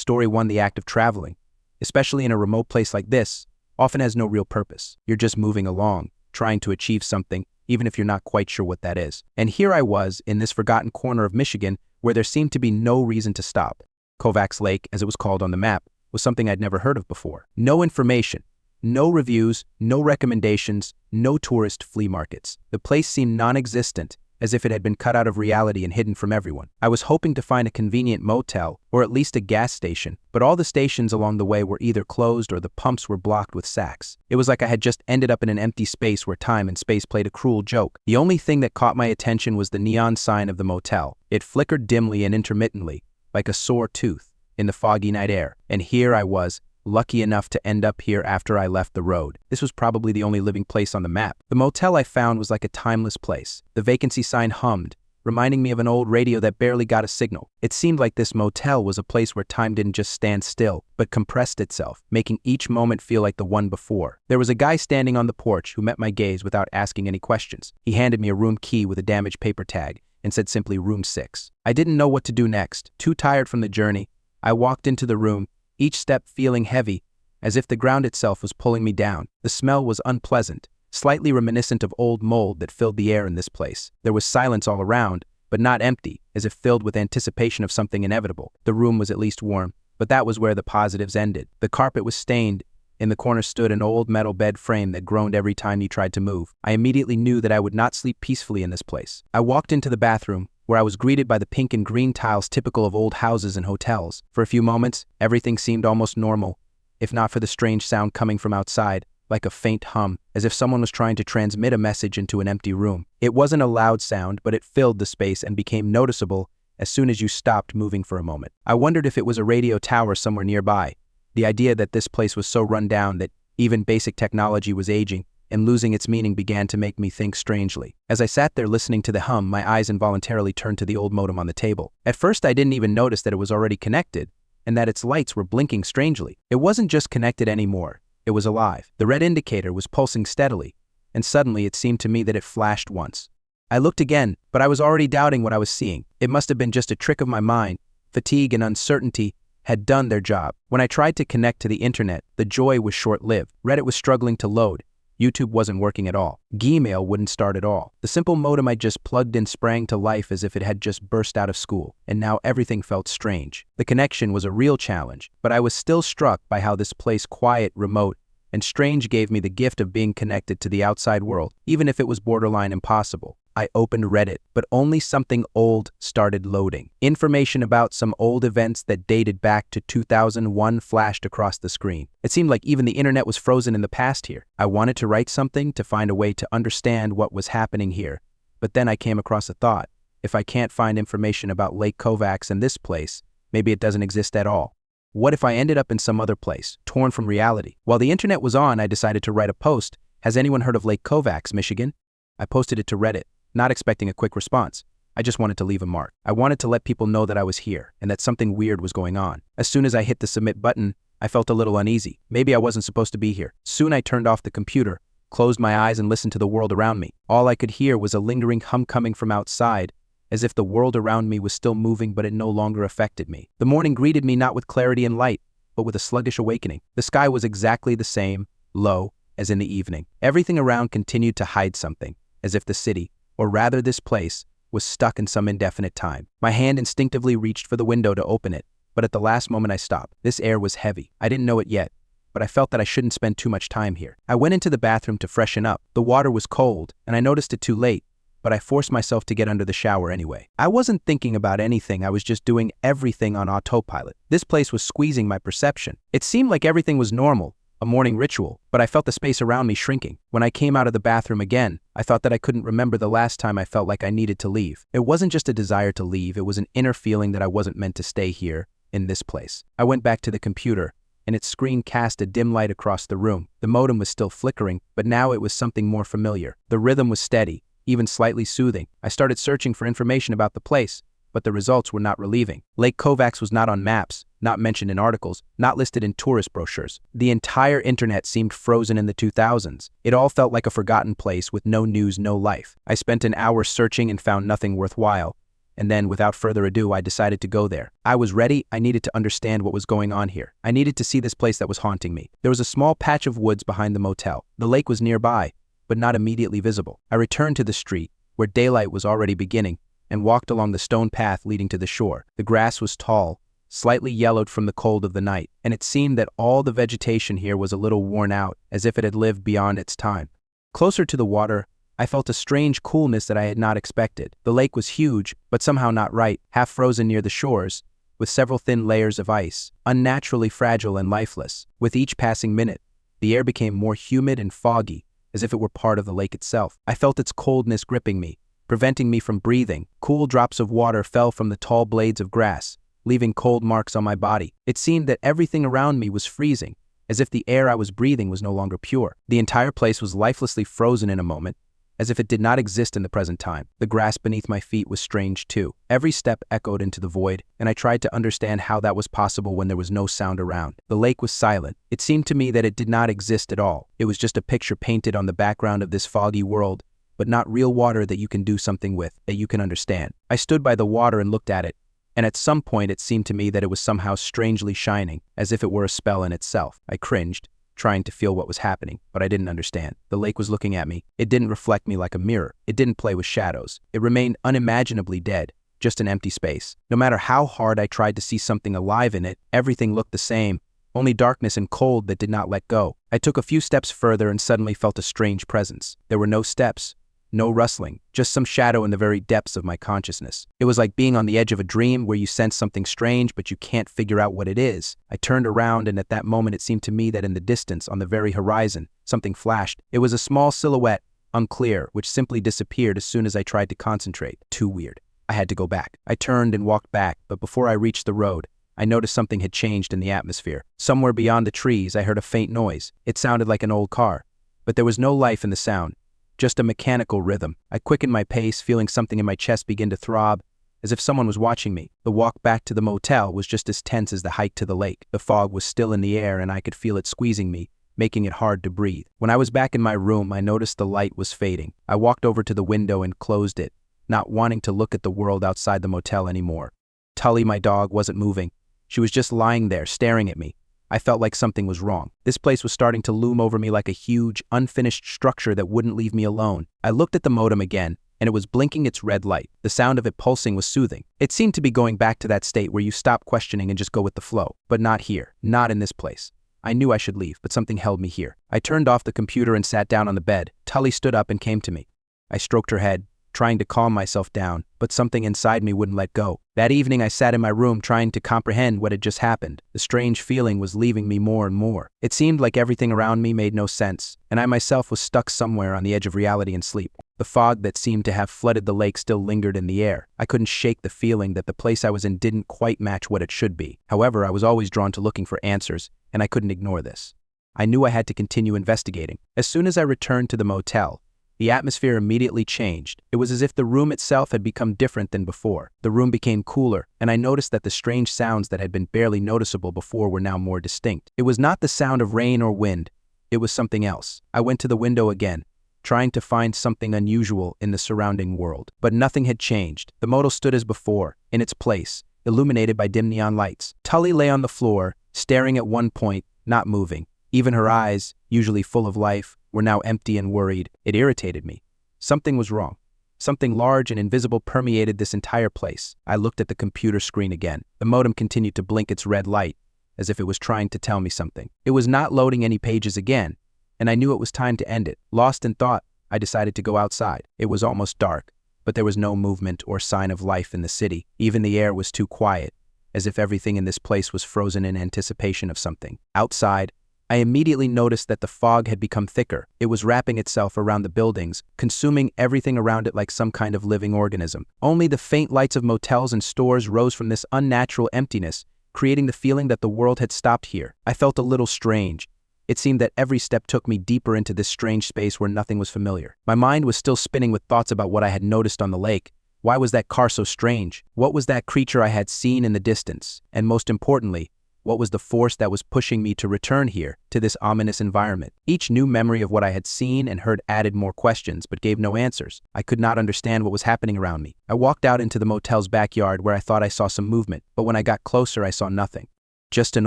Story 1. The act of traveling, especially in a remote place like this, often has no real purpose. You're just moving along, trying to achieve something, even if you're not quite sure what that is. And here I was in this forgotten corner of Michigan where there seemed to be no reason to stop. Kovacs Lake, as it was called on the map, was something I'd never heard of before. No information, no reviews, no recommendations, no tourist flea markets. The place seemed non-existent, as if it had been cut out of reality and hidden from everyone. I was hoping to find a convenient motel, or at least a gas station, but all the stations along the way were either closed or the pumps were blocked with sacks. It was like I had just ended up in an empty space where time and space played a cruel joke. The only thing that caught my attention was the neon sign of the motel. It flickered dimly and intermittently, like a sore tooth, in the foggy night air. And here I was, lucky enough to end up here after I left the road. This was probably the only living place on the map. The motel I found was like a timeless place. The vacancy sign hummed, reminding me of an old radio that barely got a signal. It seemed like this motel was a place where time didn't just stand still, but compressed itself, making each moment feel like the one before. There was a guy standing on the porch who met my gaze without asking any questions. He handed me a room key with a damaged paper tag and said simply room 6. I didn't know what to do next. Too tired from the journey, I walked into the room, each step feeling heavy, as if the ground itself was pulling me down. The smell was unpleasant, slightly reminiscent of old mold that filled the air in this place. There was silence all around, but not empty, as if filled with anticipation of something inevitable. The room was at least warm, but that was where the positives ended. The carpet was stained. In the corner stood an old metal bed frame that groaned every time you tried to move. I immediately knew that I would not sleep peacefully in this place. I walked into the bathroom, where I was greeted by the pink and green tiles typical of old houses and hotels. For a few moments, everything seemed almost normal, if not for the strange sound coming from outside, like a faint hum, as if someone was trying to transmit a message into an empty room. It wasn't a loud sound, but it filled the space and became noticeable as soon as you stopped moving for a moment. I wondered if it was a radio tower somewhere nearby. The idea that this place was so run down that even basic technology was aging and losing its meaning began to make me think strangely. As I sat there listening to the hum, my eyes involuntarily turned to the old modem on the table. At first, I didn't even notice that it was already connected and that its lights were blinking strangely. It wasn't just connected anymore, it was alive. The red indicator was pulsing steadily, and suddenly it seemed to me that it flashed once. I looked again, but I was already doubting what I was seeing. It must have been just a trick of my mind. Fatigue and uncertainty had done their job. When I tried to connect to the internet, the joy was short-lived. Reddit was struggling to load. YouTube wasn't working at all. Gmail wouldn't start at all. The simple modem I just plugged in sprang to life as if it had just burst out of school, and now everything felt strange. The connection was a real challenge, but I was still struck by how this place, quiet, remote, and strange, gave me the gift of being connected to the outside world, even if it was borderline impossible. I opened Reddit, but only something old started loading. Information about some old events that dated back to 2001 flashed across the screen. It seemed like even the internet was frozen in the past here. I wanted to write something to find a way to understand what was happening here, but then I came across a thought. If I can't find information about Lake Kovacs and this place, maybe it doesn't exist at all. What if I ended up in some other place, torn from reality? While the internet was on, I decided to write a post. Has anyone heard of Lake Kovacs, Michigan? I posted it to Reddit, not expecting a quick response. I just wanted to leave a mark. I wanted to let people know that I was here and that something weird was going on. As soon as I hit the submit button, I felt a little uneasy. Maybe I wasn't supposed to be here. Soon I turned off the computer, closed my eyes and listened to the world around me. All I could hear was a lingering hum coming from outside, as if the world around me was still moving but it no longer affected me. The morning greeted me not with clarity and light, but with a sluggish awakening. The sky was exactly the same, low, as in the evening. Everything around continued to hide something, as if the city, or rather this place, was stuck in some indefinite time. My hand instinctively reached for the window to open it, but at the last moment I stopped. This air was heavy. I didn't know it yet, but I felt that I shouldn't spend too much time here. I went into the bathroom to freshen up. The water was cold, and I noticed it too late, but I forced myself to get under the shower anyway. I wasn't thinking about anything, I was just doing everything on autopilot. This place was squeezing my perception. It seemed like everything was normal, a morning ritual, but I felt the space around me shrinking. When I came out of the bathroom again, I thought that I couldn't remember the last time I felt like I needed to leave. It wasn't just a desire to leave, it was an inner feeling that I wasn't meant to stay here, in this place. I went back to the computer, and its screen cast a dim light across the room. The modem was still flickering, but now it was something more familiar. The rhythm was steady, even slightly soothing. I started searching for information about the place, but the results were not relieving. Lake Kovacs was not on maps, not mentioned in articles, not listed in tourist brochures. The entire internet seemed frozen in the 2000s. It all felt like a forgotten place with no news, no life. I spent an hour searching and found nothing worthwhile. And then, without further ado, I decided to go there. I was ready. I needed to understand what was going on here. I needed to see this place that was haunting me. There was a small patch of woods behind the motel. The lake was nearby, but not immediately visible. I returned to the street, where daylight was already beginning, and walked along the stone path leading to the shore. The grass was tall, slightly yellowed from the cold of the night, and it seemed that all the vegetation here was a little worn out, as if it had lived beyond its time. Closer to the water, I felt a strange coolness that I had not expected. The lake was huge, but somehow not right, half frozen near the shores, with several thin layers of ice, unnaturally fragile and lifeless. With each passing minute, the air became more humid and foggy, as if it were part of the lake itself. I felt its coldness gripping me, preventing me from breathing. Cool drops of water fell from the tall blades of grass, leaving cold marks on my body. It seemed that everything around me was freezing, as if the air I was breathing was no longer pure. The entire place was lifelessly frozen in a moment, as if it did not exist in the present time. The grass beneath my feet was strange too. Every step echoed into the void, and I tried to understand how that was possible when there was no sound around. The lake was silent. It seemed to me that it did not exist at all. It was just a picture painted on the background of this foggy world, but not real water that you can do something with, that you can understand. I stood by the water and looked at it, and at some point it seemed to me that it was somehow strangely shining, as if it were a spell in itself. I cringed, trying to feel what was happening, but I didn't understand. The lake was looking at me. It didn't reflect me like a mirror. It didn't play with shadows. It remained unimaginably dead, just an empty space. No matter how hard I tried to see something alive in it, everything looked the same, only darkness and cold that did not let go. I took a few steps further and suddenly felt a strange presence. There were no steps, no rustling, just some shadow in the very depths of my consciousness. It was like being on the edge of a dream where you sense something strange but you can't figure out what it is. I turned around, and at that moment it seemed to me that in the distance, on the very horizon, something flashed. It was a small silhouette, unclear, which simply disappeared as soon as I tried to concentrate. Too weird. I had to go back. I turned and walked back, but before I reached the road, I noticed something had changed in the atmosphere. Somewhere beyond the trees, I heard a faint noise. It sounded like an old car, but there was no life in the sound. Just a mechanical rhythm. I quickened my pace, feeling something in my chest begin to throb, as if someone was watching me. The walk back to the motel was just as tense as the hike to the lake. The fog was still in the air, and I could feel it squeezing me, making it hard to breathe. When I was back in my room, I noticed the light was fading. I walked over to the window and closed it, not wanting to look at the world outside the motel anymore. Tully, my dog, wasn't moving. She was just lying there, staring at me. I felt like something was wrong. This place was starting to loom over me like a huge, unfinished structure that wouldn't leave me alone. I looked at the modem again, and it was blinking its red light. The sound of it pulsing was soothing. It seemed to be going back to that state where you stop questioning and just go with the flow. But not here. Not in this place. I knew I should leave, but something held me here. I turned off the computer and sat down on the bed. Tully stood up and came to me. I stroked her head, trying to calm myself down, but something inside me wouldn't let go. That evening I sat in my room trying to comprehend what had just happened. The strange feeling was leaving me more and more. It seemed like everything around me made no sense, and I myself was stuck somewhere on the edge of reality and sleep. The fog that seemed to have flooded the lake still lingered in the air. I couldn't shake the feeling that the place I was in didn't quite match what it should be. However, I was always drawn to looking for answers, and I couldn't ignore this. I knew I had to continue investigating. As soon as I returned to the motel, the atmosphere immediately changed. It was as if the room itself had become different than before. The room became cooler, and I noticed that the strange sounds that had been barely noticeable before were now more distinct. It was not the sound of rain or wind. It was something else. I went to the window again, trying to find something unusual in the surrounding world. But nothing had changed. The motel stood as before, in its place, illuminated by dim neon lights. Tully lay on the floor, staring at one point, not moving. Even her eyes, usually full of life, were now empty and worried. It irritated me. Something was wrong. Something large and invisible permeated this entire place. I looked at the computer screen again. The modem continued to blink its red light, as if it was trying to tell me something. It was not loading any pages again, and I knew it was time to end it. Lost in thought, I decided to go outside. It was almost dark, but there was no movement or sign of life in the city. Even the air was too quiet, as if everything in this place was frozen in anticipation of something. Outside, I immediately noticed that the fog had become thicker. It was wrapping itself around the buildings, consuming everything around it like some kind of living organism. Only the faint lights of motels and stores rose from this unnatural emptiness, creating the feeling that the world had stopped here. I felt a little strange. It seemed that every step took me deeper into this strange space where nothing was familiar. My mind was still spinning with thoughts about what I had noticed on the lake. Why was that car so strange? What was that creature I had seen in the distance? And most importantly, What was the force that was pushing me to return here, to this ominous environment? Each new memory of what I had seen and heard added more questions, but gave no answers. I could not understand what was happening around me. I walked out into the motel's backyard where I thought I saw some movement, but when I got closer I saw nothing. Just an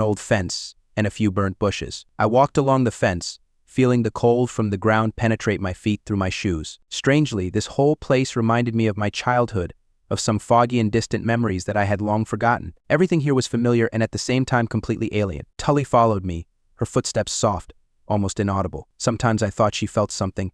old fence and a few burnt bushes. I walked along the fence, feeling the cold from the ground penetrate my feet through my shoes. Strangely, this whole place reminded me of my childhood, of some foggy and distant memories that I had long forgotten. Everything here was familiar and at the same time completely alien. Tully followed me, her footsteps soft, almost inaudible. Sometimes I thought she felt something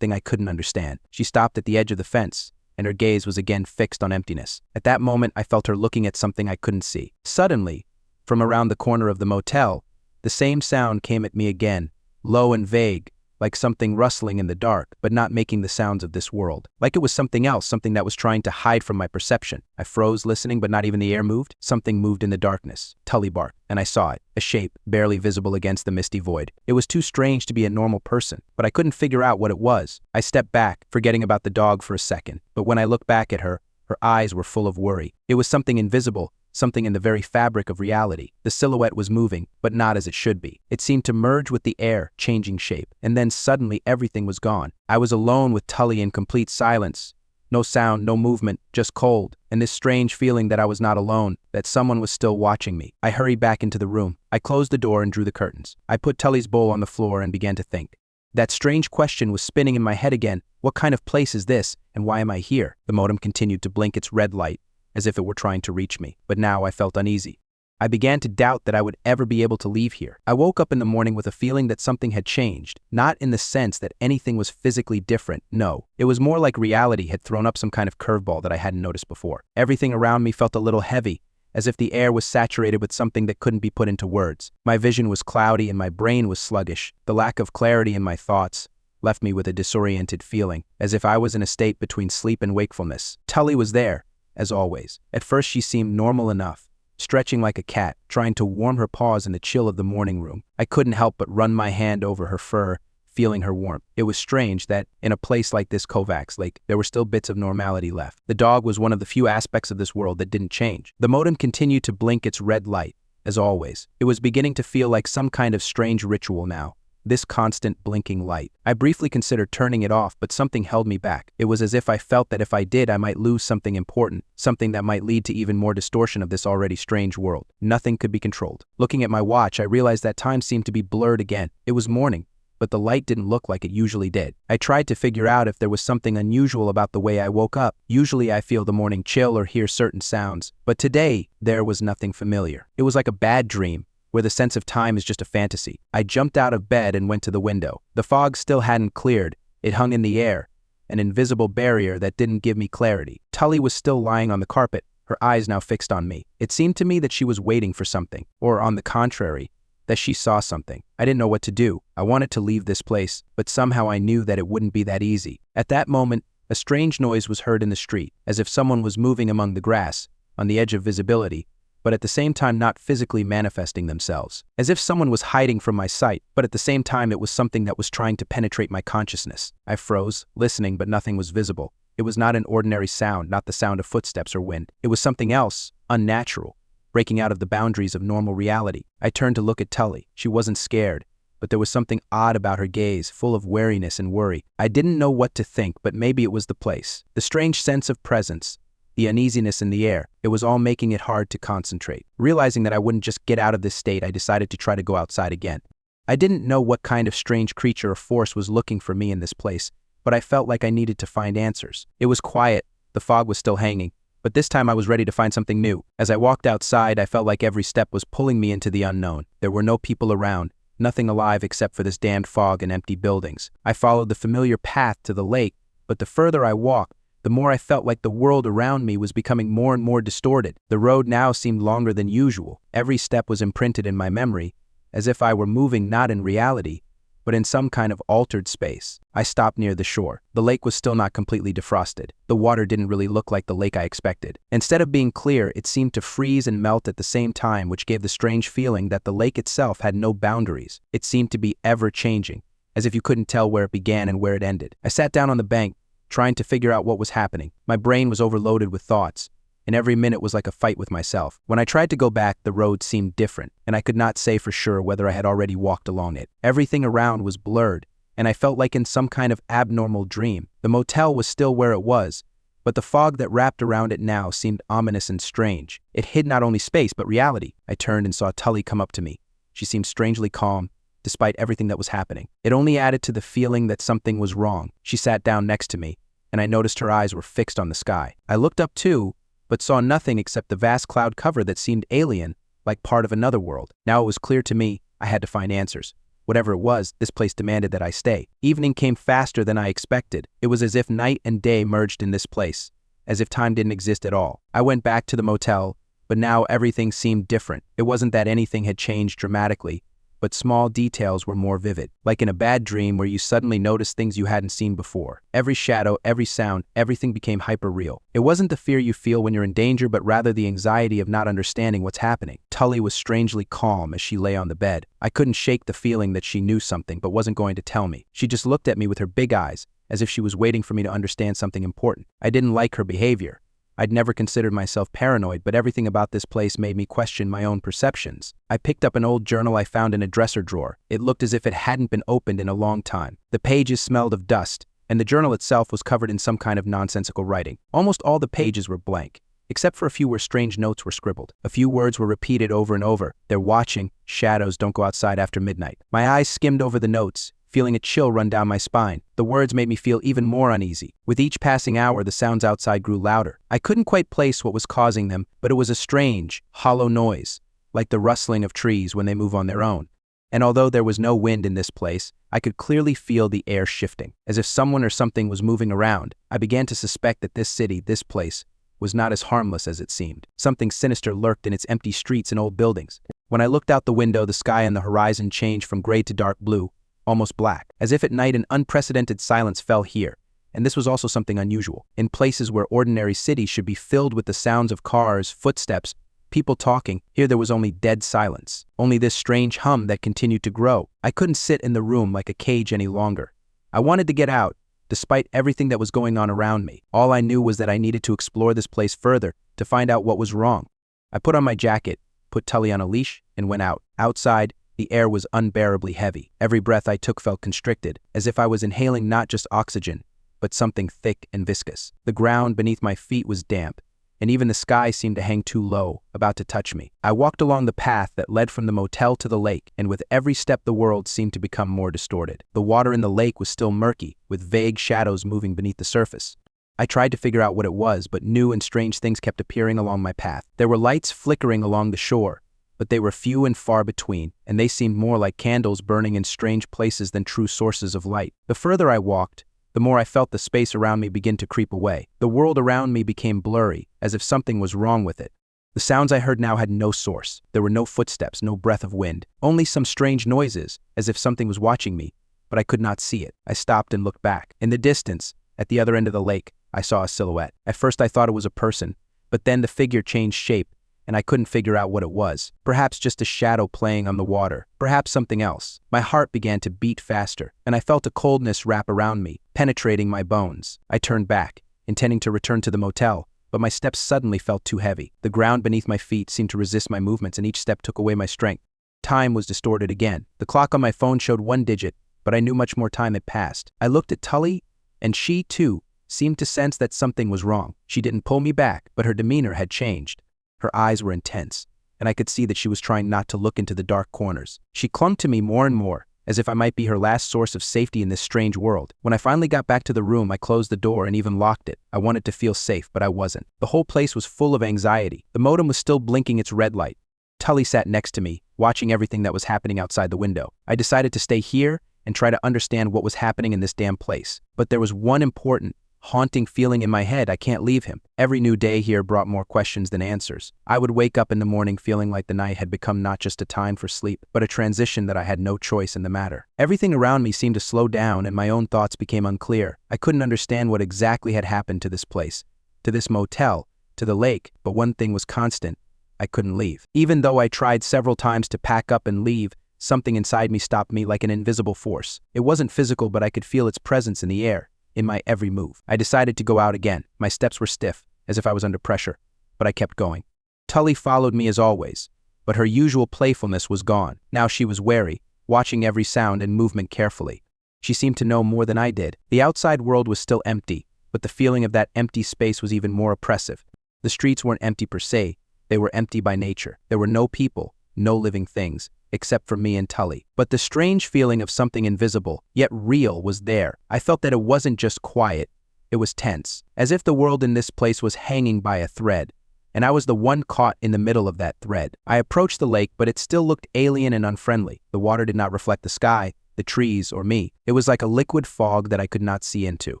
I couldn't understand. She stopped at the edge of the fence, and her gaze was again fixed on emptiness. At that moment, I felt her looking at something I couldn't see. Suddenly, from around the corner of the motel, the same sound came at me again, low and vague, like something rustling in the dark, but not making the sounds of this world. Like it was something else, something that was trying to hide from my perception. I froze, listening, but not even the air moved. Something moved in the darkness. Tully barked, and I saw it, a shape, barely visible against the misty void. It was too strange to be a normal person, but I couldn't figure out what it was. I stepped back, forgetting about the dog for a second, but when I looked back at her, her eyes were full of worry. It was something invisible, something in the very fabric of reality. The silhouette was moving, but not as it should be. It seemed to merge with the air, changing shape, and then suddenly everything was gone. I was alone with Tully in complete silence. No sound, no movement, just cold, and this strange feeling that I was not alone, that someone was still watching me. I hurried back into the room. I closed the door and drew the curtains. I put Tully's bowl on the floor and began to think. That strange question was spinning in my head again. What kind of place is this, and why am I here? The modem continued to blink its red light, as if it were trying to reach me, but now I felt uneasy. I began to doubt that I would ever be able to leave here. I woke up in the morning with a feeling that something had changed, not in the sense that anything was physically different, no. It was more like reality had thrown up some kind of curveball that I hadn't noticed before. Everything around me felt a little heavy, as if the air was saturated with something that couldn't be put into words. My vision was cloudy and my brain was sluggish. The lack of clarity in my thoughts left me with a disoriented feeling, as if I was in a state between sleep and wakefulness. Tully was there, as always. At first she seemed normal enough, stretching like a cat, trying to warm her paws in the chill of the morning room. I couldn't help but run my hand over her fur, feeling her warmth. It was strange that, in a place like this Kovacs Lake, there were still bits of normality left. The dog was one of the few aspects of this world that didn't change. The modem continued to blink its red light, as always. It was beginning to feel like some kind of strange ritual now. This constant blinking light. I briefly considered turning it off, but something held me back. It was as if I felt that if I did, I might lose something important, something that might lead to even more distortion of this already strange world. Nothing could be controlled. Looking at my watch, I realized that time seemed to be blurred again. It was morning, but the light didn't look like it usually did. I tried to figure out if there was something unusual about the way I woke up. Usually I feel the morning chill or hear certain sounds, but today there was nothing familiar. It was like a bad dream, where the sense of time is just a fantasy. I jumped out of bed and went to the window. The fog still hadn't cleared. It hung in the air, an invisible barrier that didn't give me clarity. Tully was still lying on the carpet, her eyes now fixed on me. It seemed to me that she was waiting for something, or on the contrary, that she saw something. I didn't know what to do. I wanted to leave this place, but somehow I knew that it wouldn't be that easy. At that moment, a strange noise was heard in the street, as if someone was moving among the grass, on the edge of visibility, but at the same time not physically manifesting themselves. As if someone was hiding from my sight, but at the same time it was something that was trying to penetrate my consciousness. I froze, listening, but nothing was visible. It was not an ordinary sound, not the sound of footsteps or wind. It was something else, unnatural, breaking out of the boundaries of normal reality. I turned to look at Tully. She wasn't scared, but there was something odd about her gaze, full of wariness and worry. I didn't know what to think, but maybe it was the place. The strange sense of presence, the uneasiness in the air, it was all making it hard to concentrate. Realizing that I wouldn't just get out of this state, I decided to try to go outside again. I didn't know what kind of strange creature or force was looking for me in this place, but I felt like I needed to find answers. It was quiet, the fog was still hanging, but this time I was ready to find something new. As I walked outside, I felt like every step was pulling me into the unknown. There were no people around, nothing alive except for this damned fog and empty buildings. I followed the familiar path to the lake, but the further I walked, the more I felt like the world around me was becoming more and more distorted. The road now seemed longer than usual. Every step was imprinted in my memory, as if I were moving not in reality, but in some kind of altered space. I stopped near the shore. The lake was still not completely defrosted. The water didn't really look like the lake I expected. Instead of being clear, it seemed to freeze and melt at the same time, which gave the strange feeling that the lake itself had no boundaries. It seemed to be ever-changing, as if you couldn't tell where it began and where it ended. I sat down on the bank, trying to figure out what was happening. My brain was overloaded with thoughts. and every minute was like a fight with myself. When I tried to go back, the road seemed different, and I could not say for sure whether I had already walked along it. Everything around was blurred, and I felt like in some kind of abnormal dream. The motel was still where it was, but the fog that wrapped around it now seemed ominous and strange. It hid not only space, but reality. I turned and saw Tully come up to me. She seemed strangely calm, despite everything that was happening. It only added to the feeling that something was wrong. She sat down next to me, and I noticed her eyes were fixed on the sky. I looked up too, but saw nothing except the vast cloud cover that seemed alien, like part of another world. Now it was clear to me I had to find answers. Whatever it was, this place demanded that I stay. Evening came faster than I expected. It was as if night and day merged in this place, as if time didn't exist at all. I went back to the motel, but now everything seemed different. It wasn't that anything had changed dramatically, but small details were more vivid, like in a bad dream where you suddenly notice things you hadn't seen before. Every shadow, every sound, everything became hyper-real. It wasn't the fear you feel when you're in danger, but rather the anxiety of not understanding what's happening. Tully was strangely calm as she lay on the bed. I couldn't shake the feeling that she knew something but wasn't going to tell me. She just looked at me with her big eyes, as if she was waiting for me to understand something important. I didn't like her behavior. I'd never considered myself paranoid, but everything about this place made me question my own perceptions. I picked up an old journal I found in a dresser drawer. It looked as if it hadn't been opened in a long time. The pages smelled of dust, and the journal itself was covered in some kind of nonsensical writing. Almost all the pages were blank, except for a few where strange notes were scribbled. A few words were repeated over and over. They're watching. Shadows don't go outside after midnight. My eyes skimmed over the notes, feeling a chill run down my spine. The words made me feel even more uneasy. With each passing hour, the sounds outside grew louder. I couldn't quite place what was causing them, but it was a strange, hollow noise, like the rustling of trees when they move on their own. And although there was no wind in this place, I could clearly feel the air shifting, as if someone or something was moving around. I began to suspect that this city, this place, was not as harmless as it seemed. Something sinister lurked in its empty streets and old buildings. When I looked out the window, the sky on the horizon changed from gray to dark blue, almost black. As if at night an unprecedented silence fell here, and this was also something unusual. In places where ordinary cities should be filled with the sounds of cars, footsteps, people talking, here there was only dead silence. Only this strange hum that continued to grow. I couldn't sit in the room like a cage any longer. I wanted to get out, despite everything that was going on around me. All I knew was that I needed to explore this place further to find out what was wrong. I put on my jacket, put Tully on a leash, and went out. Outside, the air was unbearably heavy. Every breath I took felt constricted, as if I was inhaling not just oxygen, but something thick and viscous. The ground beneath my feet was damp, and even the sky seemed to hang too low, about to touch me. I walked along the path that led from the motel to the lake, and with every step the world seemed to become more distorted. The water in the lake was still murky, with vague shadows moving beneath the surface. I tried to figure out what it was, but new and strange things kept appearing along my path. There were lights flickering along the shore, but they were few and far between, and they seemed more like candles burning in strange places than true sources of light. The further I walked, the more I felt the space around me begin to creep away. The world around me became blurry, as if something was wrong with it. The sounds I heard now had no source. There were no footsteps, no breath of wind, only some strange noises, as if something was watching me, but I could not see it. I stopped and looked back. In the distance, at the other end of the lake, I saw a silhouette. At first I thought it was a person, but then the figure changed shape, and I couldn't figure out what it was. Perhaps just a shadow playing on the water. Perhaps something else. My heart began to beat faster, and I felt a coldness wrap around me, penetrating my bones. I turned back, intending to return to the motel, but my steps suddenly felt too heavy. The ground beneath my feet seemed to resist my movements, and each step took away my strength. Time was distorted again. The clock on my phone showed 1 digit, but I knew much more time had passed. I looked at Tully, and she, too, seemed to sense that something was wrong. She didn't pull me back, but her demeanor had changed. Her eyes were intense, and I could see that she was trying not to look into the dark corners. She clung to me more and more, as if I might be her last source of safety in this strange world. When I finally got back to the room, I closed the door and even locked it. I wanted to feel safe, but I wasn't. The whole place was full of anxiety. The modem was still blinking its red light. Tully sat next to me, watching everything that was happening outside the window. I decided to stay here and try to understand what was happening in this damn place. But there was one important, haunting feeling in my head. I can't leave him. Every new day here brought more questions than answers. I would wake up in the morning feeling like the night had become not just a time for sleep, but a transition that I had no choice in the matter. Everything around me seemed to slow down, and my own thoughts became unclear. I couldn't understand what exactly had happened to this place, to this motel, to the lake, but one thing was constant. I couldn't leave. Even though I tried several times to pack up and leave, something inside me stopped me like an invisible force. It wasn't physical, but I could feel its presence in the air, in my every move. I decided to go out again. My steps were stiff, as if I was under pressure. but I kept going. Tully followed me as always, but her usual playfulness was gone. Now she was wary, watching every sound and movement carefully. She seemed to know more than I did. The outside world was still empty, but the feeling of that empty space was even more oppressive. The streets weren't empty per se, they were empty by nature. There were no people, no living things, except for me and Tully. But the strange feeling of something invisible, yet real, was there. I felt that it wasn't just quiet, it was tense, as if the world in this place was hanging by a thread, and I was the one caught in the middle of that thread. I approached the lake, but it still looked alien and unfriendly. The water did not reflect the sky, the trees, or me. It was like a liquid fog that I could not see into.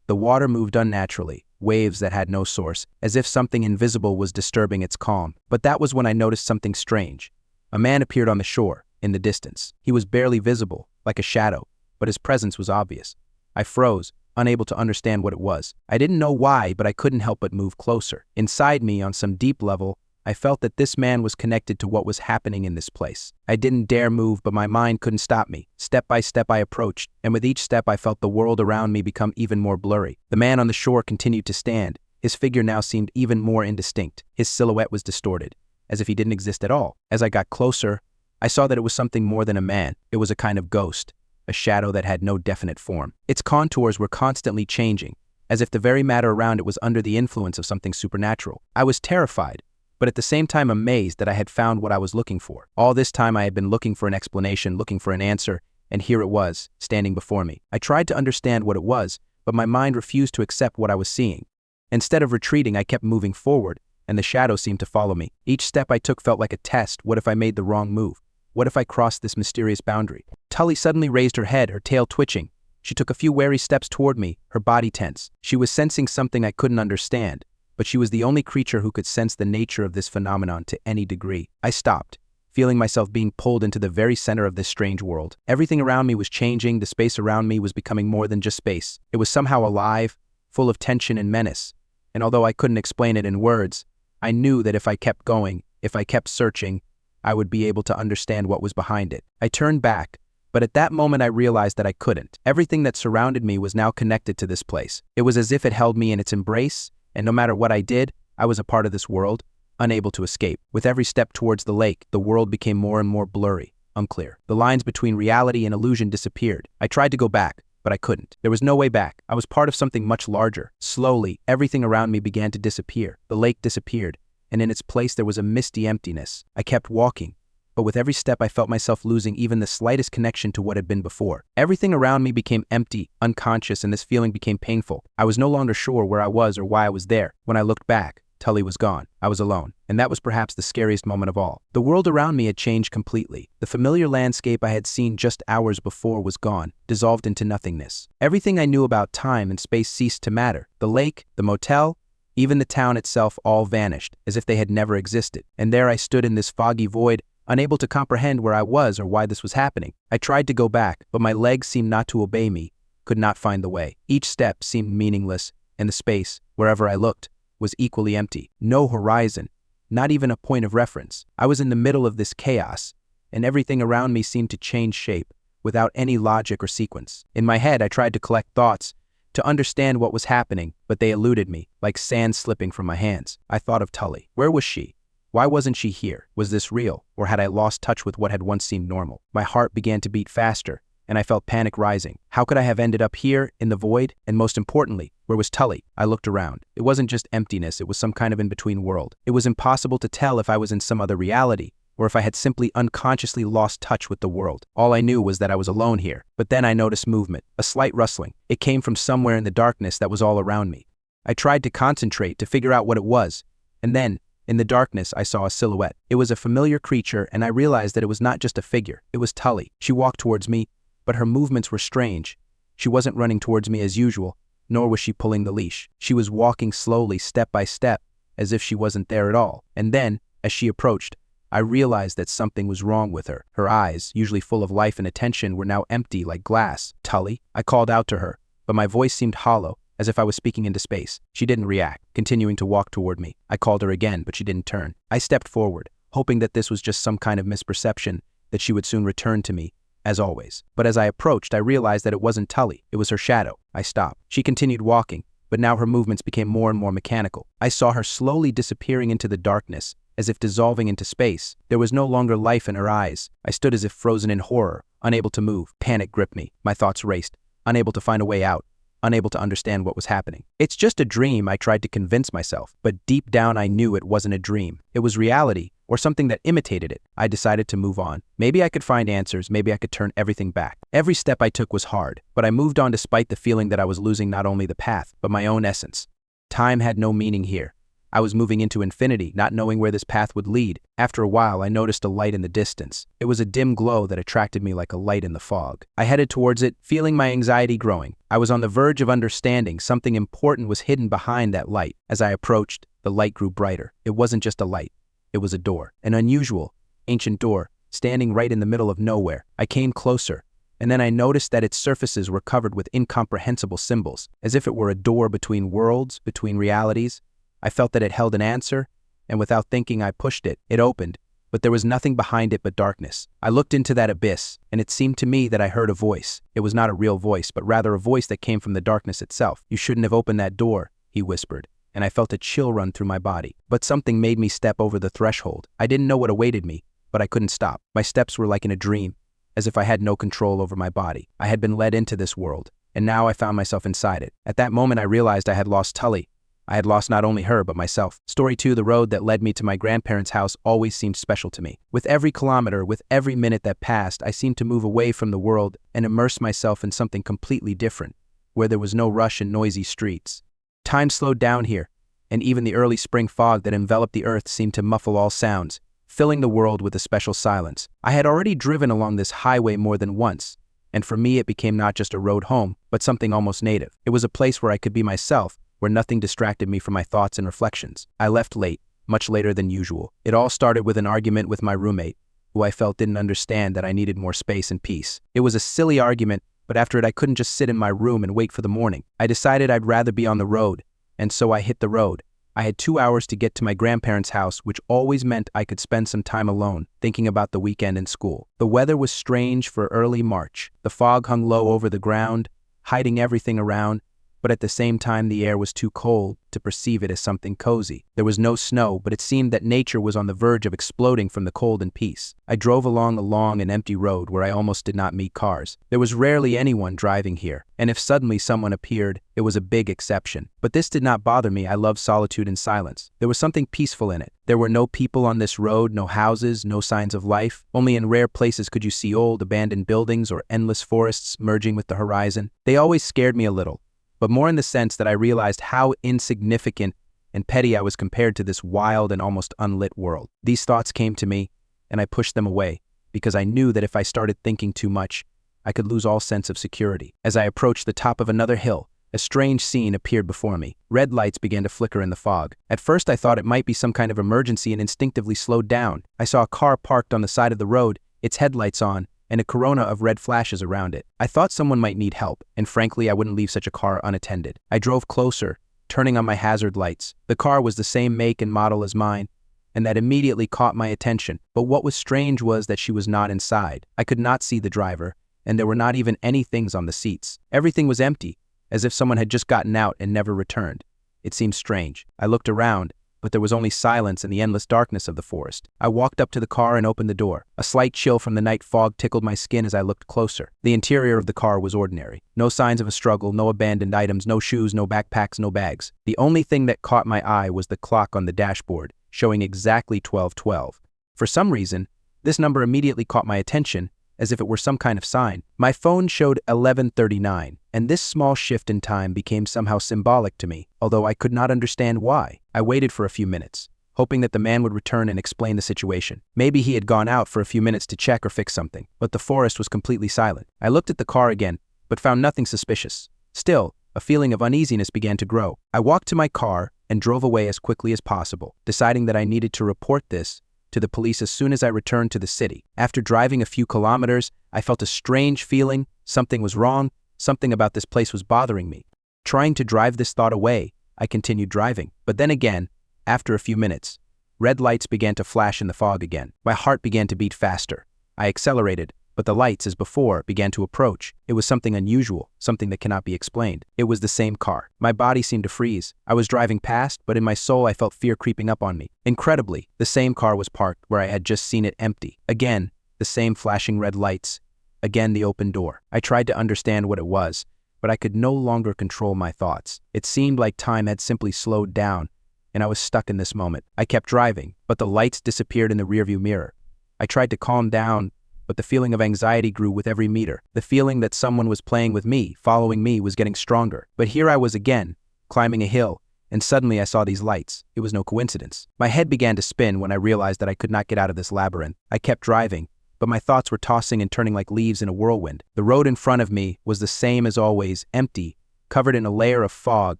The water moved unnaturally, waves that had no source, as if something invisible was disturbing its calm. But that was when I noticed something strange. A man appeared on the shore, in the distance. He was barely visible, like a shadow, but his presence was obvious. I froze, unable to understand what it was. I didn't know why, but I couldn't help but move closer. Inside me, on some deep level, I felt that this man was connected to what was happening in this place. I didn't dare move, but my mind couldn't stop me. Step by step I approached, and with each step I felt the world around me become even more blurry. The man on the shore continued to stand. His figure now seemed even more indistinct. His silhouette was distorted, as if he didn't exist at all. As I got closer, I saw that it was something more than a man. It was a kind of ghost, a shadow that had no definite form. Its contours were constantly changing, as if the very matter around it was under the influence of something supernatural. I was terrified, but at the same time amazed that I had found what I was looking for. All this time I had been looking for an explanation, looking for an answer, and here it was, standing before me. I tried to understand what it was, but my mind refused to accept what I was seeing. Instead of retreating, I kept moving forward, and the shadow seemed to follow me. Each step I took felt like a test. What if I made the wrong move? What if I crossed this mysterious boundary? Tully suddenly raised her head, her tail twitching. She took a few wary steps toward me, her body tense. She was sensing something I couldn't understand, but she was the only creature who could sense the nature of this phenomenon to any degree. I stopped, feeling myself being pulled into the very center of this strange world. Everything around me was changing. The space around me was becoming more than just space. It was somehow alive, full of tension and menace. And although I couldn't explain it in words, I knew that if I kept going, if I kept searching, I would be able to understand what was behind it. I turned back, but at that moment I realized that I couldn't. Everything that surrounded me was now connected to this place. It was as if it held me in its embrace, and no matter what I did, I was a part of this world, unable to escape. With every step towards the lake, the world became more and more blurry, unclear. The lines between reality and illusion disappeared. I tried to go back, but I couldn't. There was no way back. I was part of something much larger. Slowly, everything around me began to disappear. The lake disappeared, and in its place there was a misty emptiness. I kept walking, but with every step I felt myself losing even the slightest connection to what had been before. Everything around me became empty, unconscious, and this feeling became painful. I was no longer sure where I was or why I was there. When I looked back, Tully was gone. I was alone, and that was perhaps the scariest moment of all. The world around me had changed completely. The familiar landscape I had seen just hours before was gone, dissolved into nothingness. Everything I knew about time and space ceased to matter. The lake, the motel, even the town itself all vanished, as if they had never existed. And there I stood in this foggy void, unable to comprehend where I was or why this was happening. I tried to go back, but my legs seemed not to obey me, could not find the way. Each step seemed meaningless, and the space, wherever I looked, was equally empty. No horizon, not even a point of reference. I was in the middle of this chaos, and everything around me seemed to change shape, without any logic or sequence. In my head, I tried to collect thoughts, to understand what was happening, but they eluded me, like sand slipping from my hands. I thought of Tully. Where was she? Why wasn't she here? Was this real, or had I lost touch with what had once seemed normal? My heart began to beat faster, and I felt panic rising. How could I have ended up here, in the void? And most importantly, where was Tully? I looked around. It wasn't just emptiness, it was some kind of in-between world. It was impossible to tell if I was in some other reality, or if I had simply unconsciously lost touch with the world. All I knew was that I was alone here. But then I noticed movement, a slight rustling. It came from somewhere in the darkness that was all around me. I tried to concentrate, to figure out what it was, and then, in the darkness, I saw a silhouette. It was a familiar creature, and I realized that it was not just a figure. It was Tully. She walked towards me, but her movements were strange. She wasn't running towards me as usual, nor was she pulling the leash. She was walking slowly, step by step, as if she wasn't there at all. And then, as she approached, I realized that something was wrong with her. Her eyes, usually full of life and attention, were now empty like glass. Tully? I called out to her, but my voice seemed hollow, as if I was speaking into space. She didn't react, continuing to walk toward me. I called her again, but she didn't turn. I stepped forward, hoping that this was just some kind of misperception, that she would soon return to me, as always. But as I approached, I realized that it wasn't Tully. It was her shadow. I stopped. She continued walking, but now her movements became more and more mechanical. I saw her slowly disappearing into the darkness, as if dissolving into space. There was no longer life in her eyes. I stood as if frozen in horror, unable to move. Panic gripped me. My thoughts raced, unable to find a way out, unable to understand what was happening. It's just a dream, I tried to convince myself, but deep down I knew it wasn't a dream. It was reality, or something that imitated it. I decided to move on. Maybe I could find answers, maybe I could turn everything back. Every step I took was hard, but I moved on despite the feeling that I was losing not only the path, but my own essence. Time had no meaning here. I was moving into infinity, not knowing where this path would lead. After a while, I noticed a light in the distance. It was a dim glow that attracted me like a light in the fog. I headed towards it, feeling my anxiety growing. I was on the verge of understanding something important was hidden behind that light. As I approached, the light grew brighter. It wasn't just a light. It was a door. An unusual, ancient door, standing right in the middle of nowhere. I came closer, and then I noticed that its surfaces were covered with incomprehensible symbols, as if it were a door between worlds, between realities. I felt that it held an answer, and without thinking I pushed it. It opened, but there was nothing behind it but darkness. I looked into that abyss, and it seemed to me that I heard a voice. It was not a real voice, but rather a voice that came from the darkness itself. "You shouldn't have opened that door," he whispered, and I felt a chill run through my body. But something made me step over the threshold. I didn't know what awaited me, but I couldn't stop. My steps were like in a dream, as if I had no control over my body. I had been led into this world, and now I found myself inside it. At that moment I realized I had lost Tully. I had lost not only her, but myself. Story 2, the road that led me to my grandparents' house always seemed special to me. With every kilometer, with every minute that passed, I seemed to move away from the world and immerse myself in something completely different, where there was no rush and noisy streets. Time slowed down here, and even the early spring fog that enveloped the earth seemed to muffle all sounds, filling the world with a special silence. I had already driven along this highway more than once, and for me it became not just a road home, but something almost native. It was a place where I could be myself, where nothing distracted me from my thoughts and reflections. I left late, much later than usual. It all started with an argument with my roommate, who I felt didn't understand that I needed more space and peace. It was a silly argument, but after it I couldn't just sit in my room and wait for the morning. I decided I'd rather be on the road, and so I hit the road. I had 2 hours to get to my grandparents' house, which always meant I could spend some time alone, thinking about the weekend and school. The weather was strange for early March. The fog hung low over the ground, hiding everything around, but at the same time the air was too cold to perceive it as something cozy. There was no snow, but it seemed that nature was on the verge of exploding from the cold and peace. I drove along a long and empty road where I almost did not meet cars. There was rarely anyone driving here, and if suddenly someone appeared, it was a big exception. But this did not bother me. I loved solitude and silence. There was something peaceful in it. There were no people on this road, no houses, no signs of life. Only in rare places could you see old, abandoned buildings or endless forests merging with the horizon. They always scared me a little, but more in the sense that I realized how insignificant and petty I was compared to this wild and almost unlit world. These thoughts came to me, and I pushed them away, because I knew that if I started thinking too much, I could lose all sense of security. As I approached the top of another hill, a strange scene appeared before me. Red lights began to flicker in the fog. At first I thought it might be some kind of emergency and instinctively slowed down. I saw a car parked on the side of the road, its headlights on, and a corona of red flashes around it. I thought someone might need help, and frankly I wouldn't leave such a car unattended. I drove closer, turning on my hazard lights. The car was the same make and model as mine, and that immediately caught my attention. But what was strange was that she was not inside. I could not see the driver, and there were not even any things on the seats. Everything was empty, as if someone had just gotten out and never returned. It seemed strange. I looked around, but there was only silence and the endless darkness of the forest. I walked up to the car and opened the door. A slight chill from the night fog tickled my skin as I looked closer. The interior of the car was ordinary. No signs of a struggle, no abandoned items, no shoes, no backpacks, no bags. The only thing that caught my eye was the clock on the dashboard, showing exactly 12:12. For some reason, this number immediately caught my attention, as if it were some kind of sign. My phone showed 11:39, and this small shift in time became somehow symbolic to me, although I could not understand why. I waited for a few minutes, hoping that the man would return and explain the situation. Maybe he had gone out for a few minutes to check or fix something, but the forest was completely silent. I looked at the car again, but found nothing suspicious. Still, a feeling of uneasiness began to grow. I walked to my car and drove away as quickly as possible, deciding that I needed to report this to the police as soon as I returned to the city. After driving a few kilometers, I felt a strange feeling. Something was wrong. Something about this place was bothering me. Trying to drive this thought away, I continued driving. But then again, after a few minutes, red lights began to flash in the fog again. My heart began to beat faster. I accelerated, But the lights, as before, began to approach. It was something unusual, something that cannot be explained. It was the same car. My body seemed to freeze. I was driving past, but in my soul I felt fear creeping up on me. Incredibly, the same car was parked where I had just seen it empty. Again, the same flashing red lights. Again, the open door. I tried to understand what it was, but I could no longer control my thoughts. It seemed like time had simply slowed down, and I was stuck in this moment. I kept driving, but the lights disappeared in the rearview mirror. I tried to calm down, but the feeling of anxiety grew with every meter. The feeling that someone was playing with me, following me, was getting stronger. But here I was again, climbing a hill, and suddenly I saw these lights. It was no coincidence. My head began to spin when I realized that I could not get out of this labyrinth. I kept driving, but my thoughts were tossing and turning like leaves in a whirlwind. The road in front of me was the same as always, empty, covered in a layer of fog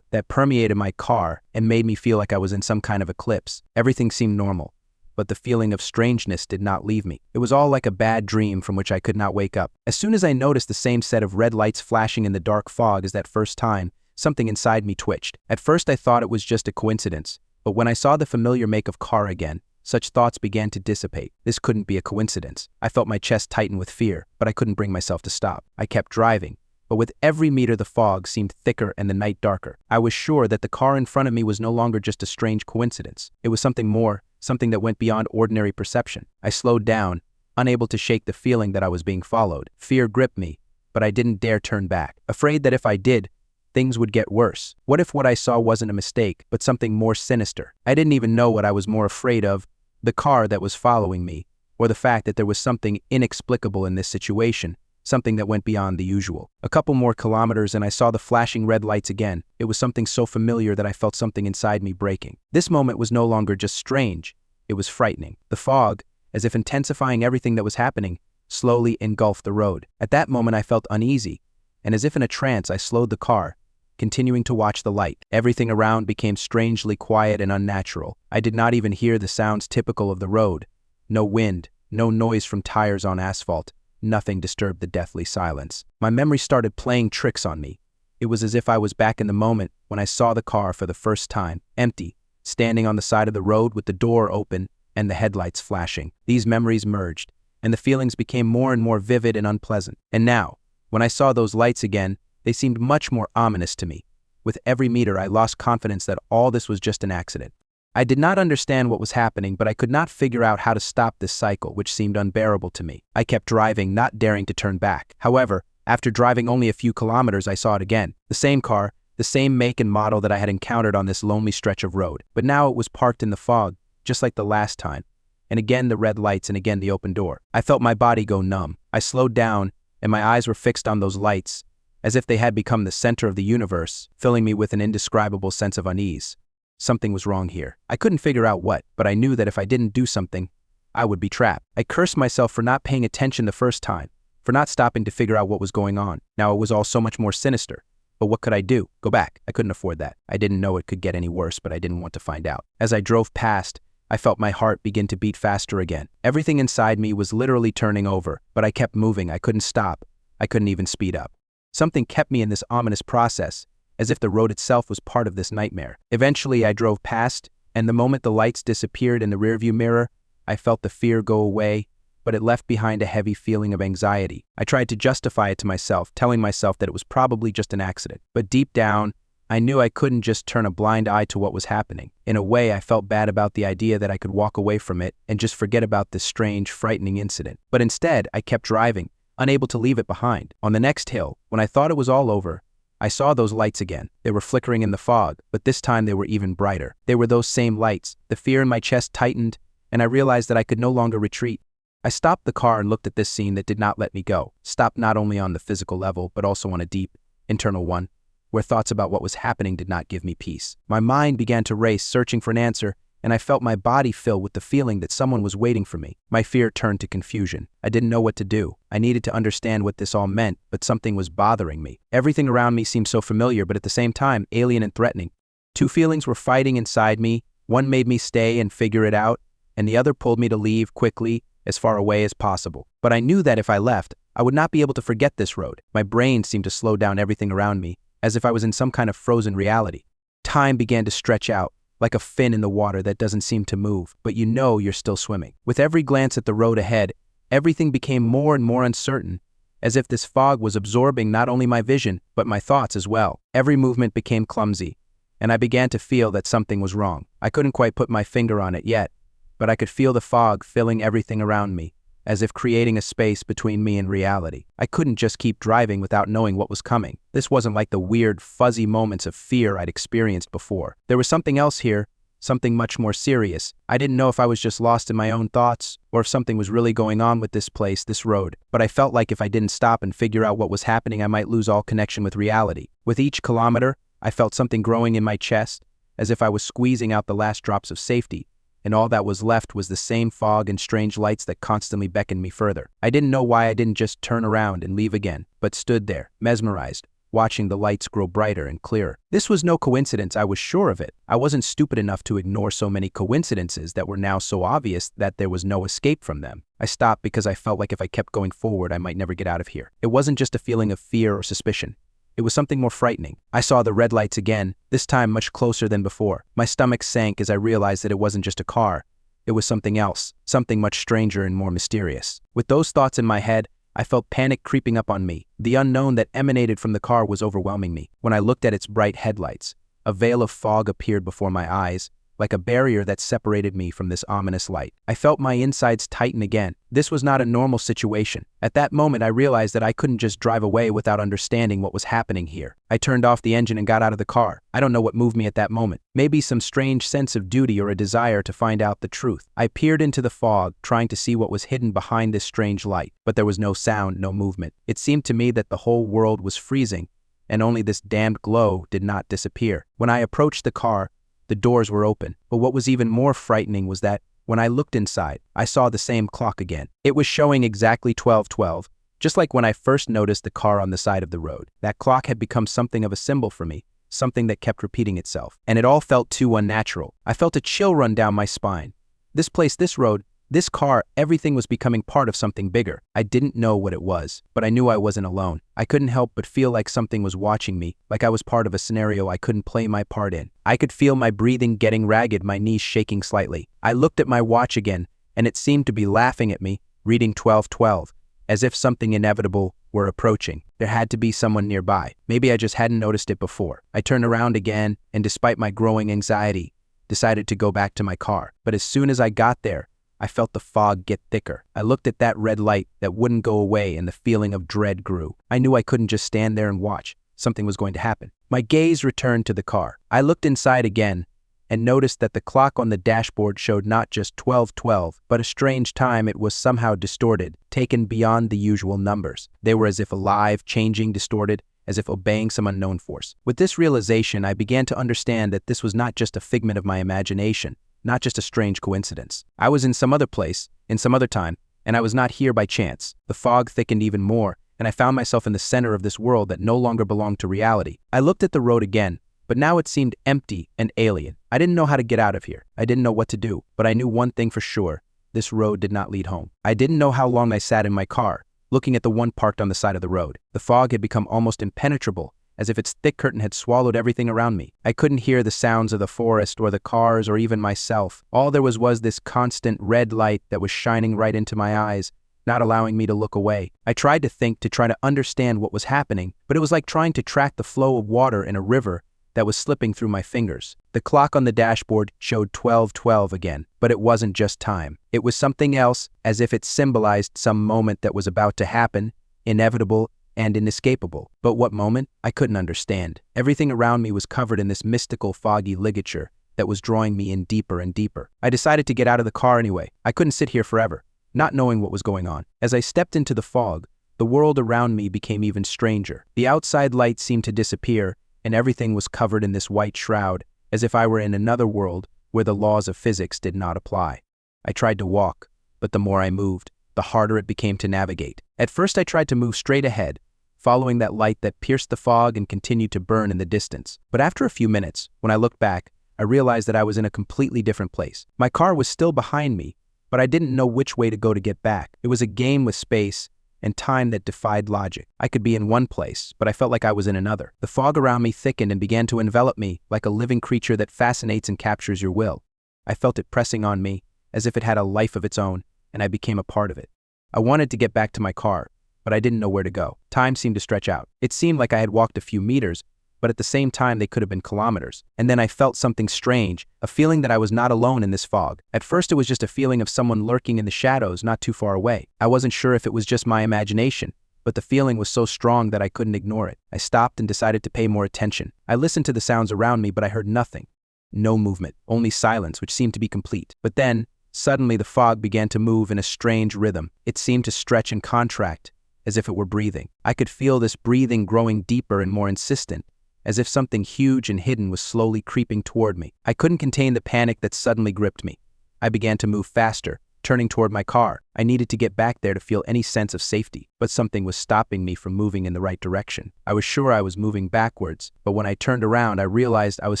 that permeated my car and made me feel like I was in some kind of eclipse. Everything seemed normal, but the feeling of strangeness did not leave me. It was all like a bad dream from which I could not wake up. As soon as I noticed the same set of red lights flashing in the dark fog as that first time, something inside me twitched. At first I thought it was just a coincidence, but when I saw the familiar make of car again, such thoughts began to dissipate. This couldn't be a coincidence. I felt my chest tighten with fear, but I couldn't bring myself to stop. I kept driving, but with every meter the fog seemed thicker and the night darker. I was sure that the car in front of me was no longer just a strange coincidence. It was something more, something that went beyond ordinary perception. I slowed down, unable to shake the feeling that I was being followed. Fear gripped me, but I didn't dare turn back, afraid that if I did, things would get worse. What if what I saw wasn't a mistake, but something more sinister? I didn't even know what I was more afraid of, the car that was following me, or the fact that there was something inexplicable in this situation, something that went beyond the usual. A couple more kilometers and I saw the flashing red lights again. It was something so familiar that I felt something inside me breaking. This moment was no longer just strange, it was frightening. The fog, as if intensifying everything that was happening, slowly engulfed the road. At that moment I felt uneasy, and as if in a trance I slowed the car, continuing to watch the light. Everything around became strangely quiet and unnatural. I did not even hear the sounds typical of the road. No wind, no noise from tires on asphalt. Nothing disturbed the deathly silence. My memory started playing tricks on me. It was as if I was back in the moment when I saw the car for the first time, empty, standing on the side of the road with the door open and the headlights flashing. These memories merged, and the feelings became more and more vivid and unpleasant. And now, when I saw those lights again, they seemed much more ominous to me. With every meter, I lost confidence that all this was just an accident. I did not understand what was happening, but I could not figure out how to stop this cycle, which seemed unbearable to me. I kept driving, not daring to turn back. However, after driving only a few kilometers, I saw it again. The same car, the same make and model that I had encountered on this lonely stretch of road. But now it was parked in the fog, just like the last time. And again the red lights and again the open door. I felt my body go numb. I slowed down, and my eyes were fixed on those lights, as if they had become the center of the universe, filling me with an indescribable sense of unease. Something was wrong here. I couldn't figure out what, but I knew that if I didn't do something, I would be trapped. I cursed myself for not paying attention the first time, for not stopping to figure out what was going on. Now it was all so much more sinister. But what could I do? Go back? I couldn't afford that. I didn't know it could get any worse, but I didn't want to find out. As I drove past, I felt my heart begin to beat faster again. Everything inside me was literally turning over, but I kept moving. I couldn't stop. I couldn't even speed up. Something kept me in this ominous process, as if the road itself was part of this nightmare. Eventually, I drove past, and the moment the lights disappeared in the rearview mirror, I felt the fear go away, but it left behind a heavy feeling of anxiety. I tried to justify it to myself, telling myself that it was probably just an accident. But deep down, I knew I couldn't just turn a blind eye to what was happening. In a way, I felt bad about the idea that I could walk away from it and just forget about this strange, frightening incident. But instead, I kept driving, unable to leave it behind. On the next hill, when I thought it was all over, I saw those lights again. They were flickering in the fog, but this time they were even brighter. They were those same lights. The fear in my chest tightened, and I realized that I could no longer retreat. I stopped the car and looked at this scene that did not let me go. Stopped not only on the physical level, but also on a deep, internal one, where thoughts about what was happening did not give me peace. My mind began to race, searching for an answer, and I felt my body fill with the feeling that someone was waiting for me. My fear turned to confusion. I didn't know what to do. I needed to understand what this all meant, but something was bothering me. Everything around me seemed so familiar, but at the same time, alien and threatening. Two feelings were fighting inside me. One made me stay and figure it out, and the other pulled me to leave quickly, as far away as possible. But I knew that if I left, I would not be able to forget this road. My brain seemed to slow down everything around me, as if I was in some kind of frozen reality. Time began to stretch out, like a fin in the water that doesn't seem to move, but you know you're still swimming. With every glance at the road ahead, Everything became more and more uncertain, as if this fog was absorbing not only my vision, but my thoughts as well. Every movement became clumsy, and I began to feel that something was wrong. I couldn't quite put my finger on it yet, but I could feel the fog filling everything around me, as if creating a space between me and reality. I couldn't just keep driving without knowing what was coming. This wasn't like the weird, fuzzy moments of fear I'd experienced before. There was something else here, something much more serious. I didn't know if I was just lost in my own thoughts, or if something was really going on with this place, this road. But I felt like if I didn't stop and figure out what was happening, I might lose all connection with reality. With each kilometer, I felt something growing in my chest, as if I was squeezing out the last drops of safety, and all that was left was the same fog and strange lights that constantly beckoned me further. I didn't know why I didn't just turn around and leave again, but stood there, mesmerized, watching the lights grow brighter and clearer. This was no coincidence, I was sure of it. I wasn't stupid enough to ignore so many coincidences that were now so obvious that there was no escape from them. I stopped because I felt like if I kept going forward, I might never get out of here. It wasn't just a feeling of fear or suspicion. It was something more frightening. I saw the red lights again, this time much closer than before. My stomach sank as I realized that it wasn't just a car. It was something else, something much stranger and more mysterious. With those thoughts in my head, I felt panic creeping up on me. The unknown that emanated from the car was overwhelming me. When I looked at its bright headlights, a veil of fog appeared before my eyes, like a barrier that separated me from this ominous light. I felt my insides tighten again. This was not a normal situation. At that moment, I realized that I couldn't just drive away without understanding what was happening here. I turned off the engine and got out of the car. I don't know what moved me at that moment. Maybe some strange sense of duty or a desire to find out the truth. I peered into the fog, trying to see what was hidden behind this strange light, but there was no sound, no movement. It seemed to me that the whole world was freezing, and only this damned glow did not disappear. When I approached the car, the doors were open, but what was even more frightening was that when I looked inside, I saw the same clock again. It was showing exactly 12:12, just like when I first noticed the car on the side of the road. That clock had become something of a symbol for me, something that kept repeating itself. And it all felt too unnatural. I felt a chill run down my spine. This place, this road, this car, everything was becoming part of something bigger. I didn't know what it was, but I knew I wasn't alone. I couldn't help but feel like something was watching me, like I was part of a scenario I couldn't play my part in. I could feel my breathing getting ragged, my knees shaking slightly. I looked at my watch again, and it seemed to be laughing at me, reading 12:12, as if something inevitable were approaching. There had to be someone nearby. Maybe I just hadn't noticed it before. I turned around again, and despite my growing anxiety, decided to go back to my car. But as soon as I got there, I felt the fog get thicker. I looked at that red light that wouldn't go away, and the feeling of dread grew. I knew I couldn't just stand there and watch. Something was going to happen. My gaze returned to the car. I looked inside again and noticed that the clock on the dashboard showed not just 12:12, but a strange time. It was somehow distorted, taken beyond the usual numbers. They were as if alive, changing, distorted, as if obeying some unknown force. With this realization, I began to understand that this was not just a figment of my imagination, not just a strange coincidence. I was in some other place, in some other time, and I was not here by chance. The fog thickened even more, and I found myself in the center of this world that no longer belonged to reality. I looked at the road again, but now it seemed empty and alien. I didn't know how to get out of here. I didn't know what to do, but I knew one thing for sure. This road did not lead home. I didn't know how long I sat in my car, looking at the one parked on the side of the road. The fog had become almost impenetrable, as if its thick curtain had swallowed everything around me. I couldn't hear the sounds of the forest or the cars or even myself. All there was this constant red light that was shining right into my eyes, not allowing me to look away. I tried to think, to try to understand what was happening, but it was like trying to track the flow of water in a river that was slipping through my fingers. The clock on the dashboard showed 12:12 again, but it wasn't just time. It was something else, as if it symbolized some moment that was about to happen, inevitable and inescapable. But what moment? I couldn't understand. Everything around me was covered in this mystical, foggy ligature that was drawing me in deeper and deeper. I decided to get out of the car anyway. I couldn't sit here forever, not knowing what was going on. As I stepped into the fog, the world around me became even stranger. The outside light seemed to disappear, and everything was covered in this white shroud, as if I were in another world where the laws of physics did not apply. I tried to walk, but the more I moved, the harder it became to navigate. At first I tried to move straight ahead, following that light that pierced the fog and continued to burn in the distance. But after a few minutes, when I looked back, I realized that I was in a completely different place. My car was still behind me, but I didn't know which way to go to get back. It was a game with space and time that defied logic. I could be in one place, but I felt like I was in another. The fog around me thickened and began to envelop me like a living creature that fascinates and captures your will. I felt it pressing on me, as if it had a life of its own, and I became a part of it. I wanted to get back to my car, but I didn't know where to go. Time seemed to stretch out. It seemed like I had walked a few meters, but at the same time they could have been kilometers. And then I felt something strange, a feeling that I was not alone in this fog. At first it was just a feeling of someone lurking in the shadows not too far away. I wasn't sure if it was just my imagination, but the feeling was so strong that I couldn't ignore it. I stopped and decided to pay more attention. I listened to the sounds around me, but I heard nothing. No movement, only silence, which seemed to be complete. But then, suddenly the fog began to move in a strange rhythm. It seemed to stretch and contract, as if it were breathing. I could feel this breathing growing deeper and more insistent, as if something huge and hidden was slowly creeping toward me. I couldn't contain the panic that suddenly gripped me. I began to move faster, turning toward my car. I needed to get back there to feel any sense of safety, but something was stopping me from moving in the right direction. I was sure I was moving backwards, but when I turned around, I realized I was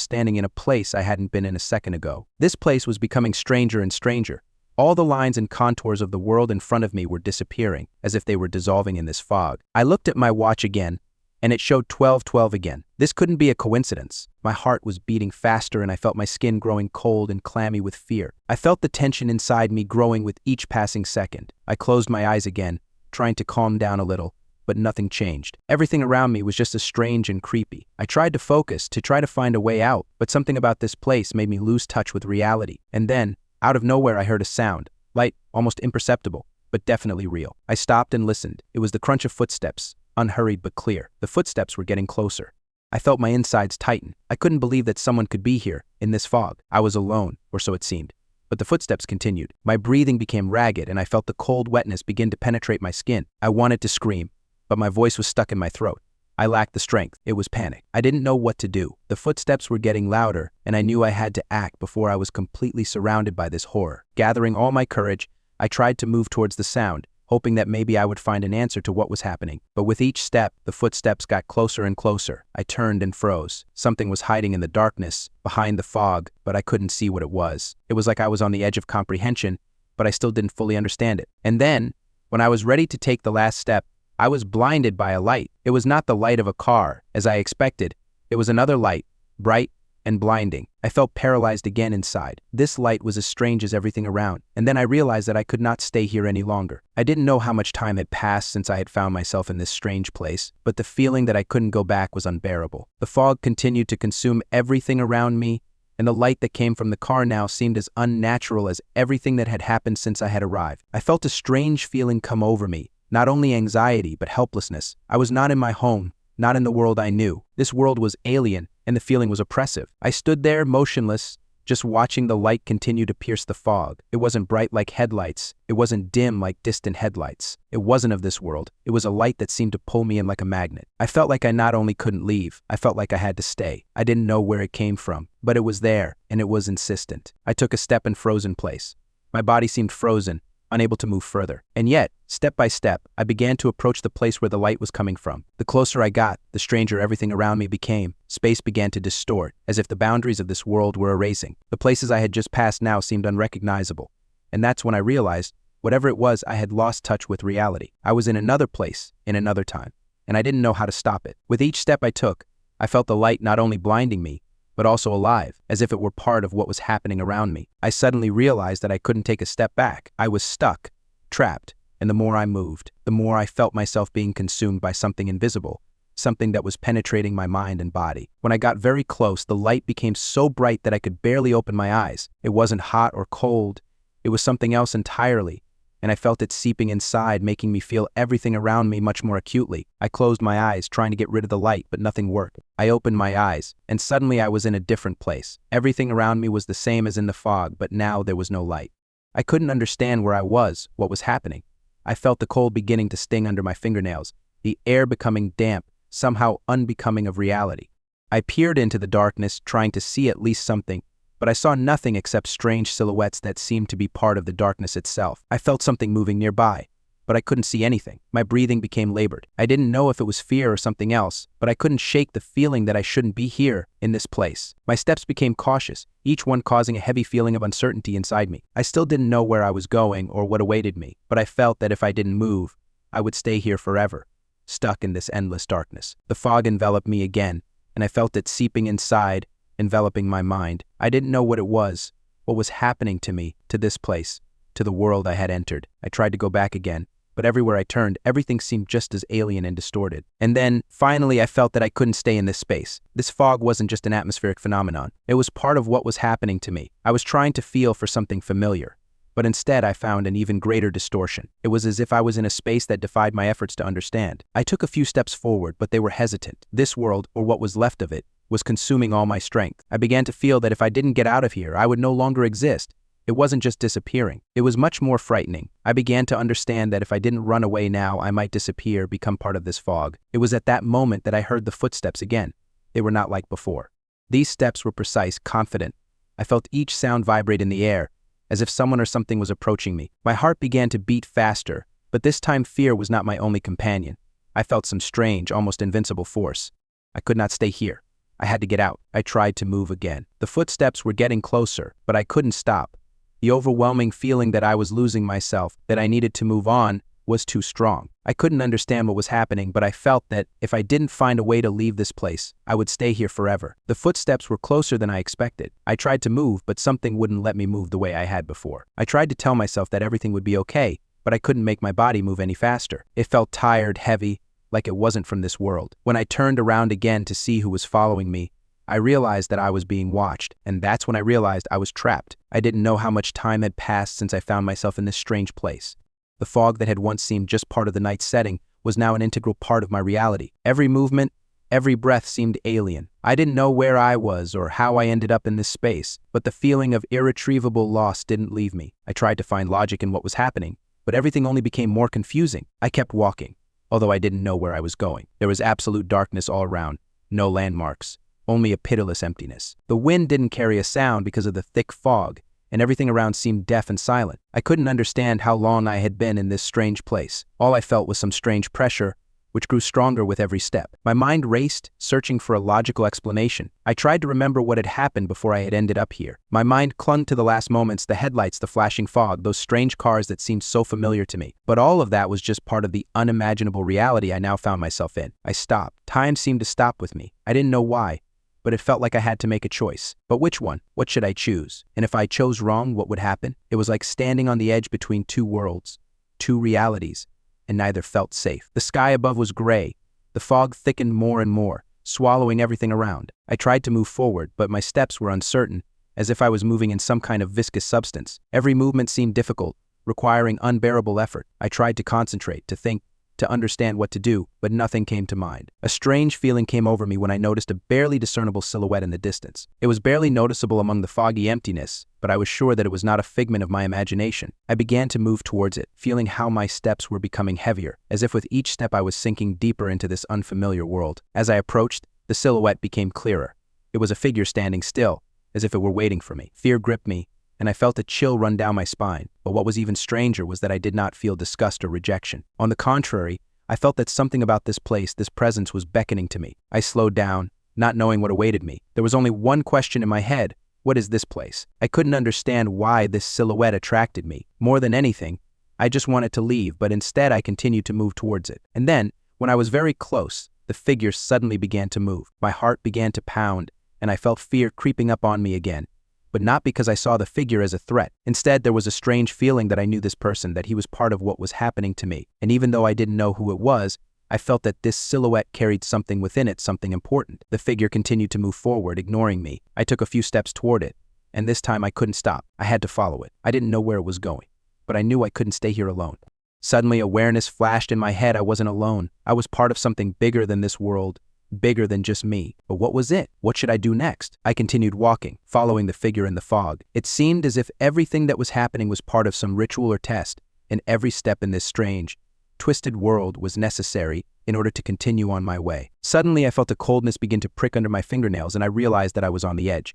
standing in a place I hadn't been in a second ago. This place was becoming stranger and stranger. All the lines and contours of the world in front of me were disappearing, as if they were dissolving in this fog. I looked at my watch again, and it showed 12:12 again. This couldn't be a coincidence. My heart was beating faster and I felt my skin growing cold and clammy with fear. I felt the tension inside me growing with each passing second. I closed my eyes again, trying to calm down a little, but nothing changed. Everything around me was just as strange and creepy. I tried to focus, to try to find a way out, but something about this place made me lose touch with reality. And then, out of nowhere, I heard a sound, light, almost imperceptible, but definitely real. I stopped and listened. It was the crunch of footsteps. Unhurried but clear. The footsteps were getting closer. I felt my insides tighten. I couldn't believe that someone could be here, in this fog. I was alone, or so it seemed. But the footsteps continued. My breathing became ragged, and I felt the cold wetness begin to penetrate my skin. I wanted to scream, but my voice was stuck in my throat. I lacked the strength. It was panic. I didn't know what to do. The footsteps were getting louder, and I knew I had to act before I was completely surrounded by this horror. Gathering all my courage, I tried to move towards the sound, hoping that maybe I would find an answer to what was happening. But with each step, the footsteps got closer and closer. I turned and froze. Something was hiding in the darkness, behind the fog, but I couldn't see what it was. It was like I was on the edge of comprehension, but I still didn't fully understand it. And then, when I was ready to take the last step, I was blinded by a light. It was not the light of a car, as I expected. It was another light, bright and blinding. I felt paralyzed again inside. This light was as strange as everything around, and then I realized that I could not stay here any longer. I didn't know how much time had passed since I had found myself in this strange place, but the feeling that I couldn't go back was unbearable. The fog continued to consume everything around me, and the light that came from the car now seemed as unnatural as everything that had happened since I had arrived. I felt a strange feeling come over me, not only anxiety, but helplessness. I was not in my home, not in the world I knew. This world was alien, and the feeling was oppressive. I stood there, motionless, just watching the light continue to pierce the fog. It wasn't bright like headlights. It wasn't dim like distant headlights. It wasn't of this world. It was a light that seemed to pull me in like a magnet. I felt like I not only couldn't leave, I felt like I had to stay. I didn't know where it came from, but it was there, and it was insistent. I took a step and froze in place. My body seemed frozen, unable to move further. And yet, step by step, I began to approach the place where the light was coming from. The closer I got, the stranger everything around me became. Space began to distort, as if the boundaries of this world were erasing. The places I had just passed now seemed unrecognizable. And that's when I realized, whatever it was, I had lost touch with reality. I was in another place, in another time, and I didn't know how to stop it. With each step I took, I felt the light not only blinding me, but also alive, as if it were part of what was happening around me. I suddenly realized that I couldn't take a step back. I was stuck, trapped, and the more I moved, the more I felt myself being consumed by something invisible, something that was penetrating my mind and body. When I got very close, the light became so bright that I could barely open my eyes. It wasn't hot or cold. It was something else entirely, and I felt it seeping inside, making me feel everything around me much more acutely. I closed my eyes, trying to get rid of the light, but nothing worked. I opened my eyes, and suddenly I was in a different place. Everything around me was the same as in the fog, but now there was no light. I couldn't understand where I was, what was happening. I felt the cold beginning to sting under my fingernails, the air becoming damp, somehow unbecoming of reality. I peered into the darkness, trying to see at least something, but I saw nothing except strange silhouettes that seemed to be part of the darkness itself. I felt something moving nearby, but I couldn't see anything. My breathing became labored. I didn't know if it was fear or something else, but I couldn't shake the feeling that I shouldn't be here, in this place. My steps became cautious, each one causing a heavy feeling of uncertainty inside me. I still didn't know where I was going or what awaited me, but I felt that if I didn't move, I would stay here forever, stuck in this endless darkness. The fog enveloped me again, and I felt it seeping inside, enveloping my mind. I didn't know what it was, what was happening to me, to this place, to the world I had entered. I tried to go back again, but everywhere I turned, everything seemed just as alien and distorted. And then, finally, I felt that I couldn't stay in this space. This fog wasn't just an atmospheric phenomenon. It was part of what was happening to me. I was trying to feel for something familiar, but instead I found an even greater distortion. It was as if I was in a space that defied my efforts to understand. I took a few steps forward, but they were hesitant. This world, or what was left of it, was consuming all my strength. I began to feel that if I didn't get out of here, I would no longer exist. It wasn't just disappearing. It was much more frightening. I began to understand that if I didn't run away now, I might disappear, become part of this fog. It was at that moment that I heard the footsteps again. They were not like before. These steps were precise, confident. I felt each sound vibrate in the air, as if someone or something was approaching me. My heart began to beat faster, but this time fear was not my only companion. I felt some strange, almost invincible force. I could not stay here. I had to get out. I tried to move again. The footsteps were getting closer, but I couldn't stop. The overwhelming feeling that I was losing myself, that I needed to move on, was too strong. I couldn't understand what was happening, but I felt that if I didn't find a way to leave this place, I would stay here forever. The footsteps were closer than I expected. I tried to move, but something wouldn't let me move the way I had before. I tried to tell myself that everything would be okay, but I couldn't make my body move any faster. It felt tired, heavy, like it wasn't from this world. When I turned around again to see who was following me, I realized that I was being watched, and that's when I realized I was trapped. I didn't know how much time had passed since I found myself in this strange place. The fog that had once seemed just part of the night's setting was now an integral part of my reality. Every movement, every breath seemed alien. I didn't know where I was or how I ended up in this space, but the feeling of irretrievable loss didn't leave me. I tried to find logic in what was happening, but everything only became more confusing. I kept walking, although I didn't know where I was going. There was absolute darkness all around, no landmarks, only a pitiless emptiness. The wind didn't carry a sound because of the thick fog, and everything around seemed deaf and silent. I couldn't understand how long I had been in this strange place. All I felt was some strange pressure, which grew stronger with every step. My mind raced, searching for a logical explanation. I tried to remember what had happened before I had ended up here. My mind clung to the last moments, the headlights, the flashing fog, those strange cars that seemed so familiar to me. But all of that was just part of the unimaginable reality I now found myself in. I stopped. Time seemed to stop with me. I didn't know why, but it felt like I had to make a choice. But which one? What should I choose? And if I chose wrong, what would happen? It was like standing on the edge between two worlds, two realities, and neither felt safe. The sky above was gray. The fog thickened more and more, swallowing everything around. I tried to move forward, but my steps were uncertain, as if I was moving in some kind of viscous substance. Every movement seemed difficult, requiring unbearable effort. I tried to concentrate, to think, to understand what to do, but nothing came to mind. A strange feeling came over me when I noticed a barely discernible silhouette in the distance. It was barely noticeable among the foggy emptiness, but I was sure that it was not a figment of my imagination. I began to move towards it, feeling how my steps were becoming heavier, as if with each step I was sinking deeper into this unfamiliar world. As I approached, the silhouette became clearer. It was a figure standing still, as if it were waiting for me. Fear gripped me, and I felt a chill run down my spine. But what was even stranger was that I did not feel disgust or rejection. On the contrary, I felt that something about this place, this presence, was beckoning to me. I slowed down, not knowing what awaited me. There was only one question in my head: what is this place? I couldn't understand why this silhouette attracted me. More than anything, I just wanted to leave, but instead I continued to move towards it. And then, when I was very close, the figure suddenly began to move. My heart began to pound, and I felt fear creeping up on me again. But not because I saw the figure as a threat. Instead, there was a strange feeling that I knew this person, that he was part of what was happening to me. And even though I didn't know who it was, I felt that this silhouette carried something within it, something important. The figure continued to move forward, ignoring me. I took a few steps toward it, and this time I couldn't stop. I had to follow it. I didn't know where it was going, but I knew I couldn't stay here alone. Suddenly, awareness flashed in my head. I wasn't alone. I was part of something bigger than this world, bigger than just me. But what was it? What should I do next? I continued walking, following the figure in the fog. It seemed as if everything that was happening was part of some ritual or test, and every step in this strange, twisted world was necessary in order to continue on my way. Suddenly, I felt a coldness begin to prick under my fingernails, and I realized that I was on the edge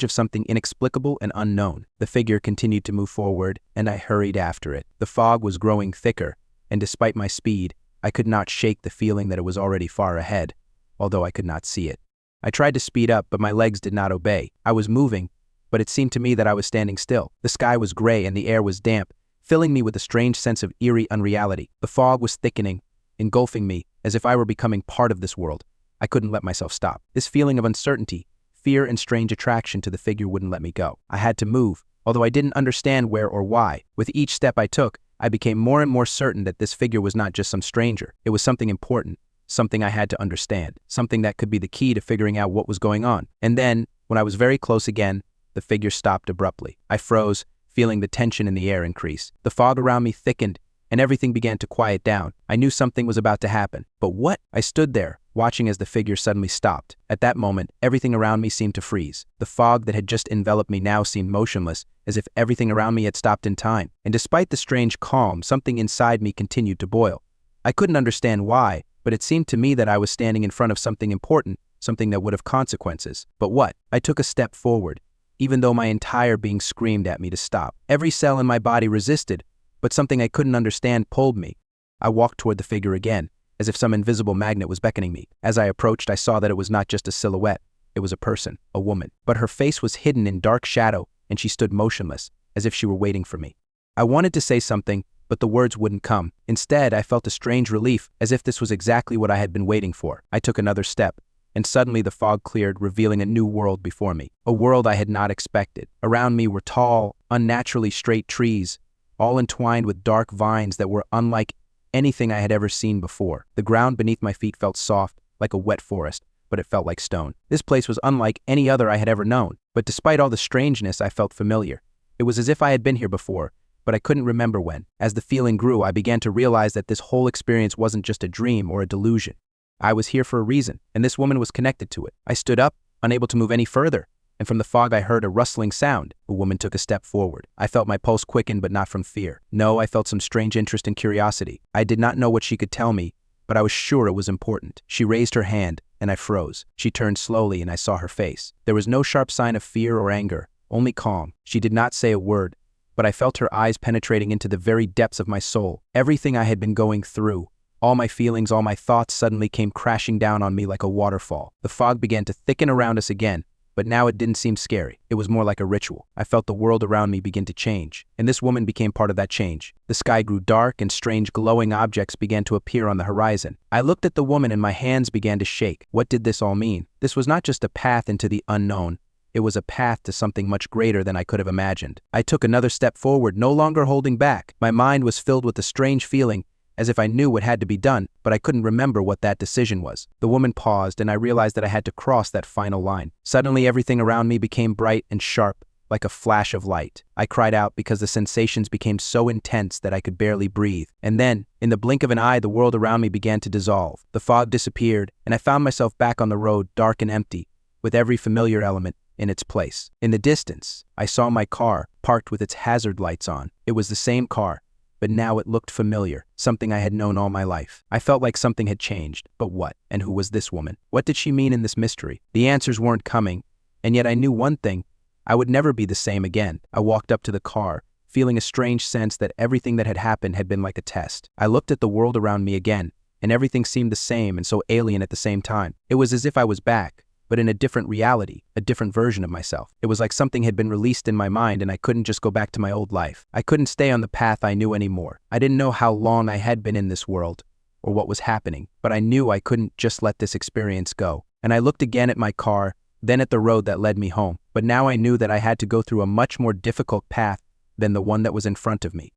of something inexplicable and unknown. The figure continued to move forward, and I hurried after it. The fog was growing thicker, and despite my speed, I could not shake the feeling that it was already far ahead, although I could not see it. I tried to speed up, but my legs did not obey. I was moving, but it seemed to me that I was standing still. The sky was gray and the air was damp, filling me with a strange sense of eerie unreality. The fog was thickening, engulfing me, as if I were becoming part of this world. I couldn't let myself stop. This feeling of uncertainty, fear, and strange attraction to the figure wouldn't let me go. I had to move, although I didn't understand where or why. With each step I took, I became more and more certain that this figure was not just some stranger. It was something important, something I had to understand, something that could be the key to figuring out what was going on. And then, when I was very close again, the figure stopped abruptly. I froze, feeling the tension in the air increase. The fog around me thickened, and everything began to quiet down. I knew something was about to happen. But what? I stood there, watching as the figure suddenly stopped. At that moment, everything around me seemed to freeze. The fog that had just enveloped me now seemed motionless, as if everything around me had stopped in time. And despite the strange calm, something inside me continued to boil. I couldn't understand why, but it seemed to me that I was standing in front of something important, something that would have consequences. But what? I took a step forward, even though my entire being screamed at me to stop. Every cell in my body resisted, but something I couldn't understand pulled me. I walked toward the figure again, as if some invisible magnet was beckoning me. As I approached, I saw that it was not just a silhouette. It was a person, a woman. But her face was hidden in dark shadow, and she stood motionless, as if she were waiting for me. I wanted to say something, but the words wouldn't come. Instead, I felt a strange relief, as if this was exactly what I had been waiting for. I took another step, and suddenly the fog cleared, revealing a new world before me. A world I had not expected. Around me were tall, unnaturally straight trees, all entwined with dark vines that were unlike anything I had ever seen before. The ground beneath my feet felt soft, like a wet forest, but it felt like stone. This place was unlike any other I had ever known, but despite all the strangeness, I felt familiar. It was as if I had been here before, but I couldn't remember when. As the feeling grew, I began to realize that this whole experience wasn't just a dream or a delusion. I was here for a reason, and this woman was connected to it. I stood up, unable to move any further, and from the fog I heard a rustling sound. A woman took a step forward. I felt my pulse quicken, but not from fear. No, I felt some strange interest and curiosity. I did not know what she could tell me, but I was sure it was important. She raised her hand, and I froze. She turned slowly, and I saw her face. There was no sharp sign of fear or anger, only calm. She did not say a word, but I felt her eyes penetrating into the very depths of my soul. Everything I had been going through, all my feelings, all my thoughts suddenly came crashing down on me like a waterfall. The fog began to thicken around us again, but now it didn't seem scary. It was more like a ritual. I felt the world around me begin to change, and this woman became part of that change. The sky grew dark, and strange glowing objects began to appear on the horizon. I looked at the woman, and my hands began to shake. What did this all mean? This was not just a path into the unknown. It was a path to something much greater than I could have imagined. I took another step forward, no longer holding back. My mind was filled with a strange feeling, as if I knew what had to be done, but I couldn't remember what that decision was. The woman paused, and I realized that I had to cross that final line. Suddenly, everything around me became bright and sharp, like a flash of light. I cried out because the sensations became so intense that I could barely breathe. And then, in the blink of an eye, the world around me began to dissolve. The fog disappeared, and I found myself back on the road, dark and empty, with every familiar element in its place. In the distance, I saw my car, parked with its hazard lights on. It was the same car, but now it looked familiar, something I had known all my life. I felt like something had changed, but what? And who was this woman? What did she mean in this mystery? The answers weren't coming, and yet I knew one thing: I would never be the same again. I walked up to the car, feeling a strange sense that everything that had happened had been like a test. I looked at the world around me again, and everything seemed the same and so alien at the same time. It was as if I was back, but in a different reality, a different version of myself. It was like something had been released in my mind, and I couldn't just go back to my old life. I couldn't stay on the path I knew anymore. I didn't know how long I had been in this world, or what was happening, but I knew I couldn't just let this experience go. And I looked again at my car, then at the road that led me home. But now I knew that I had to go through a much more difficult path than the one that was in front of me.